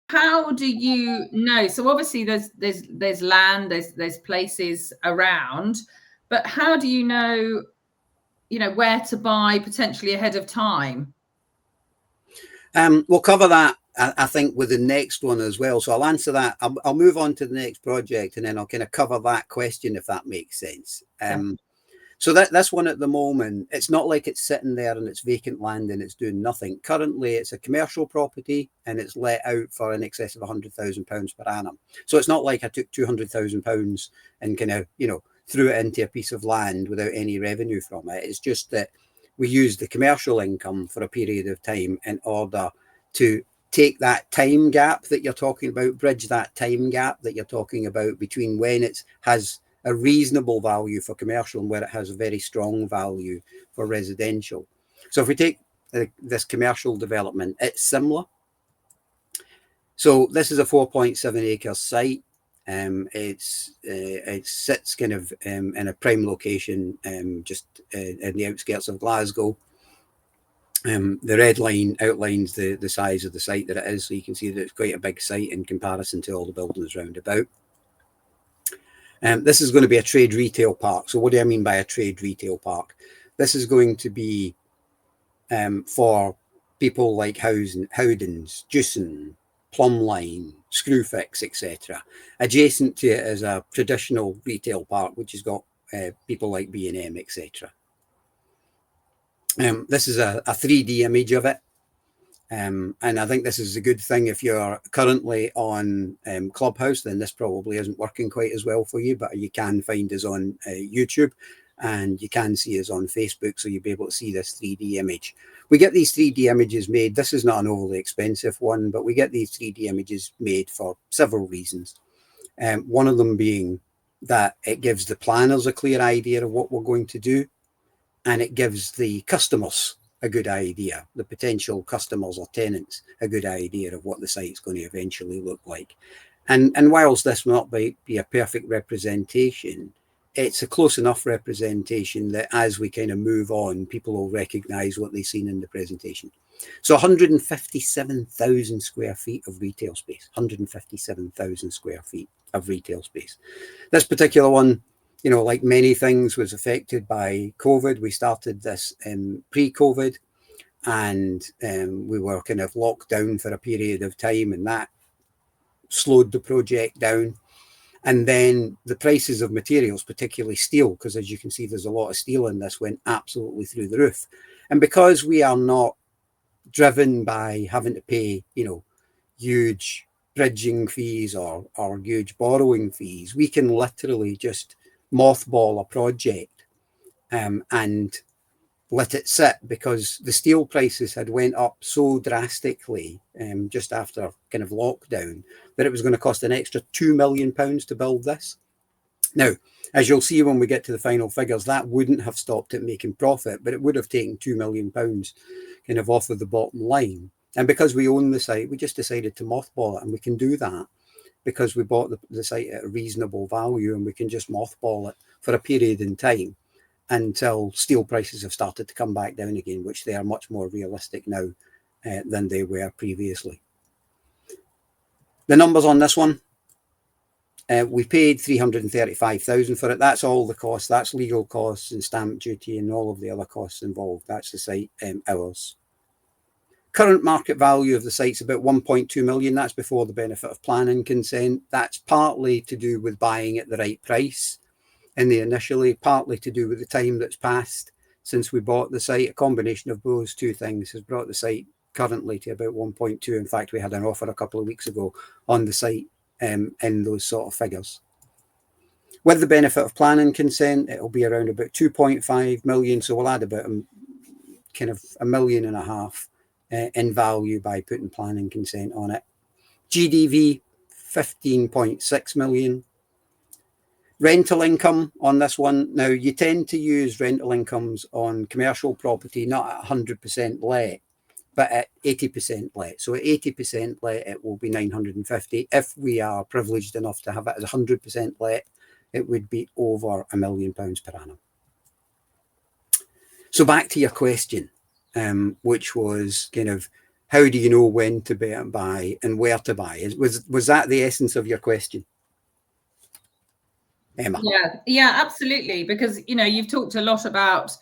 how do you know? So obviously there's land, there's places around, but how do you know, where to buy potentially ahead of time? We'll cover that, I think, with the next one as well. So I'll answer that. I'll move on to the next project, and then I'll kind of cover that question, if that makes sense. So that's one at the moment. It's not like it's sitting there and it's vacant land and it's doing nothing. Currently, it's a commercial property and it's let out for in excess of £100,000 per annum. So it's not like I took £200,000 and kind of, threw it into a piece of land without any revenue from it. It's just that we use the commercial income for a period of time in order to take that time gap that you're talking about, bridge that time gap that you're talking about between when it has a reasonable value for commercial and where it has a very strong value for residential. So if we take this commercial development, it's similar. So this is a 4.7 acre site. It sits kind of in a prime location, just in the outskirts of Glasgow. The red line outlines the size of the site that it is, so you can see that it's quite a big site in comparison to all the buildings round about. This is going to be a trade retail park. So what do I mean by a trade retail park? This is going to be for people like Howdens, Juicing, Plumline, Screwfix, etc. Adjacent to it is a traditional retail park, which has got people like B&M, etc. This is a 3D image of it. And I think this is a good thing. If you're currently on Clubhouse, then this probably isn't working quite as well for you, but you can find us on YouTube and you can see us on Facebook, so you'll be able to see this 3D image. We get these 3D images made. This is not an overly expensive one, but we get these 3D images made for several reasons. One of them being that it gives the planners a clear idea of what we're going to do, and it gives the customers a good idea, the potential customers or tenants a good idea of what the site's going to eventually look like. And whilst this will not be a perfect representation, it's a close enough representation that as we kind of move on, people will recognise what they've seen in the presentation. So 157,000 square feet of retail space, 157,000 square feet of retail space. This particular one, like many things, was affected by COVID. We started this pre-COVID, and we were kind of locked down for a period of time, and that slowed the project down. And then the prices of materials, particularly steel, because as you can see, there's a lot of steel in this, went absolutely through the roof. And because we are not driven by having to pay, huge bridging fees or huge borrowing fees, we can literally just mothball a project and let it sit, because the steel prices had went up so drastically just after kind of lockdown that it was going to cost an extra £2 million to build this. Now, as you'll see when we get to the final figures, that wouldn't have stopped it making profit, but it would have taken £2 million kind of off of the bottom line. And because we own the site, we just decided to mothball it, and we can do that because we bought the site at a reasonable value, and we can just mothball it for a period in time until steel prices have started to come back down again, which they are much more realistic now than they were previously. The numbers on this one, we paid $335,000 for it. That's all the costs. That's legal costs and stamp duty and all of the other costs involved. That's the site hours. Current market value of the site's about 1.2 million. That's before the benefit of planning consent. That's partly to do with buying at the right price in the initially, partly to do with the time that's passed since we bought the site. A combination of those two things has brought the site currently to about 1.2. In fact, we had an offer a couple of weeks ago on the site in those sort of figures. With the benefit of planning consent, it'll be around about 2.5 million. So we'll add about kind of £1.5 million in value by putting planning consent on it. GDV, 15.6 million. Rental income on this one. Now, you tend to use rental incomes on commercial property, not at 100% let, but at 80% let. So at 80% let, it will be 950. If we are privileged enough to have it as 100% let, it would be over £1 million per annum. So back to your question, which was kind of how do you know when to buy and where to buy? Was that the essence of your question, Emma? Yeah, absolutely. Because, you know, you've talked a lot about,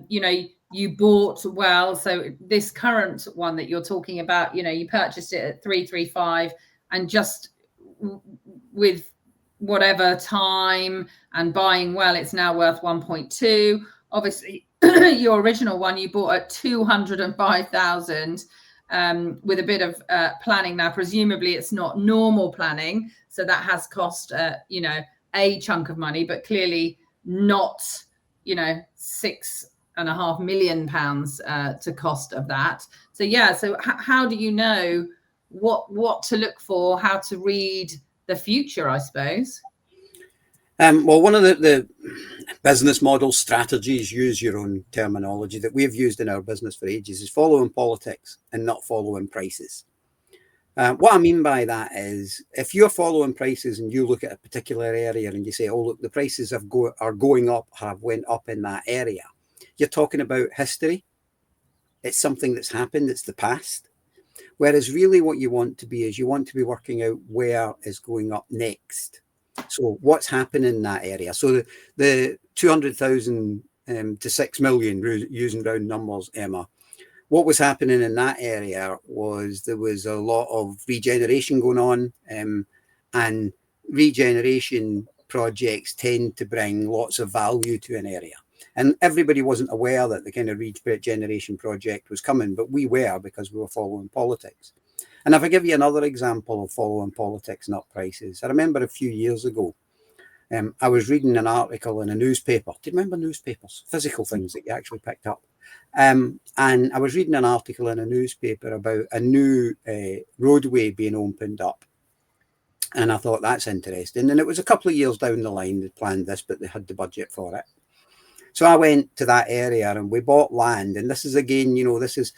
you know, you bought well. So this current one that you're talking about, you know, you purchased it at 335 and just with whatever time and buying well, it's now worth 1.2. Obviously, your original one you bought at 205,000 with a bit of planning. Now, presumably it's not normal planning, so that has cost, you know, a chunk of money, but clearly not, you know, £6.5 million to cost of that. So yeah, so how do you know what to look for, how to read the future, I suppose? Well, one of the business model strategies, use your own terminology, that we've used in our business for ages is following politics and not following prices. What I mean by that is, if you're following prices and you look at a particular area and you say, oh, look, the prices are going up, have went up in that area, you're talking about history. It's something that's happened. It's the past. Whereas really what you want to be is you want to be working out where is going up next. So what's happening in that area? So the 200,000 to 6 million, using round numbers, Emma, what was happening in that area was there was a lot of regeneration going on, and regeneration projects tend to bring lots of value to an area. And everybody wasn't aware that the kind of regeneration project was coming, but we were, because we were following politics. And if I give you another example of following politics, not prices, I remember a few years ago, I was reading an article in a newspaper. Do you remember newspapers? Physical things that you actually picked up. And I was reading an article in a newspaper about a new roadway being opened up. And I thought, that's interesting. And it was a couple of years down the line, they planned this, but they had the budget for it. So I went to that area and we bought land. And this is, again, you know, this is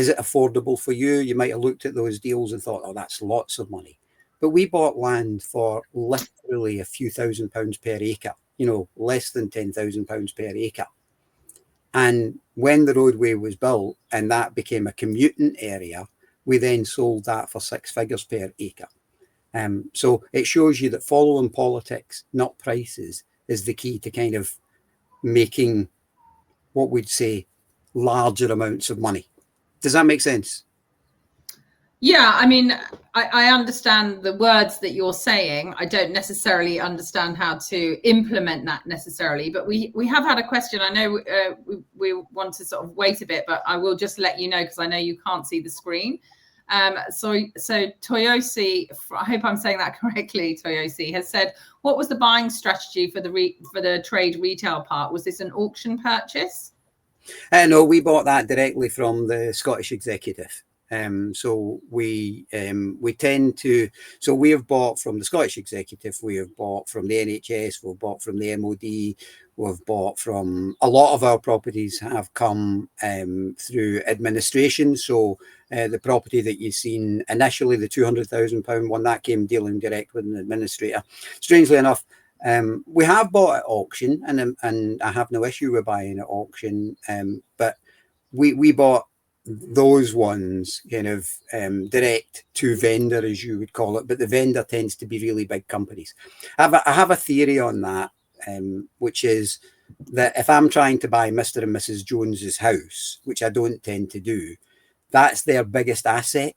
it affordable for you? You might have looked at those deals and thought, oh, that's lots of money. But we bought land for literally a few £1,000s per acre, you know, less than £10,000 per acre. And when the roadway was built and that became a commuting area, we then sold that for 6 figures per acre. So it shows you that following politics, not prices, is the key to kind of making what we'd say larger amounts of money. Does that make sense? Yeah, I mean, I understand the words that you're saying. I don't necessarily understand how to implement that necessarily, but we have had a question. I know we want to sort of wait a bit, but I will just let you know, because I know you can't see the screen. So Toyosi, I hope I'm saying that correctly, Toyosi, has said, what was the buying strategy for the trade retail part? Was this an auction purchase? No, we bought that directly from the Scottish Executive. So we tend to, so we have bought from the Scottish Executive, we have bought from the NHS, we've bought from the MOD, we've bought from, a lot of our properties have come through administration. So the property that you've seen initially, the £200,000 one, that came dealing direct with an administrator. Strangely enough, we have bought at auction, and I have no issue with buying at auction, but we bought those ones kind of direct to vendor, as you would call it, but the vendor tends to be really big companies. I have a theory on that, which is that if I'm trying to buy Mr. and Mrs. Jones's house, which I don't tend to do, that's their biggest asset,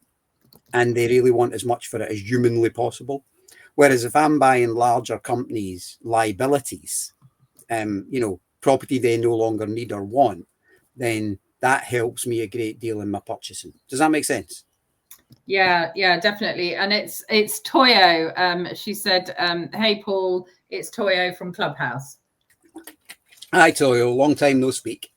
and they really want as much for it as humanly possible. Whereas if I'm buying larger companies' liabilities, you know, property they no longer need or want, then that helps me a great deal in my purchasing. Does that make sense? Yeah, definitely. And it's Toyo. She said, hey, Paul, it's Toyo from Clubhouse. Hi, Toyo. Long time no speak.